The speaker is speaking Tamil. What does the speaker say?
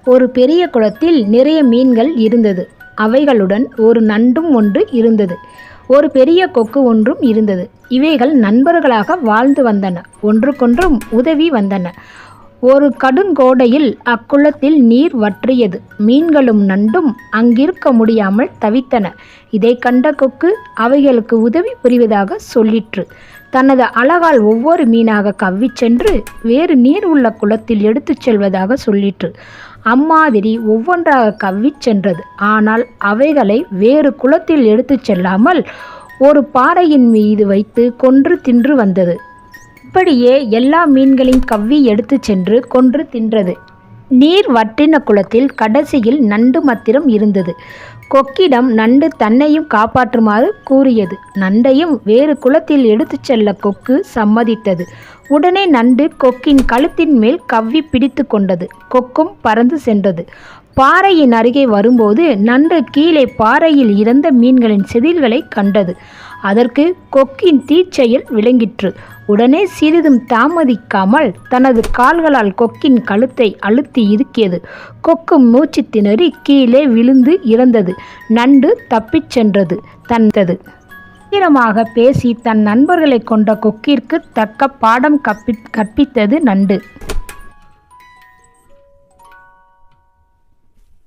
ஒரு பெரிய குளத்தில் நிறைய மீன்கள் இருந்தது. அவைகளுடன் ஒரு நண்டும் ஒன்று இருந்தது. ஒரு பெரிய கொக்கு ஒன்றும் இருந்தது. இவைகள் நண்பர்களாக வாழ்ந்து வந்தன. ஒன்றுக்கொன்றும் உதவி வந்தன. ஒரு கடுங்கோடையில் அக்குளத்தில் நீர் வற்றியது. மீன்களும் நண்டும் அங்கிருக்க முடியாமல் தவித்தன. இதை கண்ட கொக்கு அவைகளுக்கு உதவி புரிவதாக சொல்லிற்று. தனது அலகால் ஒவ்வொரு மீனாக கவ்விச் சென்று வேறு நீர் உள்ள குளத்தில் எடுத்துச் செல்வதாக சொல்லிற்று. அம்மாதிரி ஒவ்வொன்றாக கவ்விச் சென்றது. ஆனால் அவைகளை வேறு குளத்தில் எடுத்துச் செல்லாமல் ஒரு பாறையின் மீது வைத்து கொன்று தின்று வந்தது. இப்படியே எல்லா மீன்களையும் கவ்வி எடுத்து சென்று கொன்று தின்றது. நீர் வற்றின குளத்தில் கடைசியில் நண்டு மாத்திரம் இருந்தது. கொக்கிடம் நண்டு தன்னையும் காப்பாற்றுமாறு கூறியது. நண்டையும் வேறு குளத்தில் எடுத்துச் செல்ல கொக்கு சம்மதித்தது. உடனே நண்டு கொக்கின் கழுத்தின் மேல் கவ்வி பிடித்து கொண்டது. கொக்கும் பறந்து சென்றது. பாறையின் அருகே வரும்போது நண்டு கீழே பாறையில் இறந்த மீன்களின் செதில்களை கண்டது. அதற்கு கொக்கின் தீச்செயல் விளங்கிற்று. உடனே சிறிதும் தாமதிக்காமல் தனது கால்களால் கொக்கின் கழுத்தை அழுத்தி இறுக்கியது. கொக்கு மூச்சு திணறி கீழே விழுந்து இறந்தது. நண்டு தப்பிச் சென்றது. தந்தது தீரமாக பேசி தன் நண்பர்களை கொண்ட கொக்கிற்கு தக்க பாடம் கற்பித்தது நண்டு.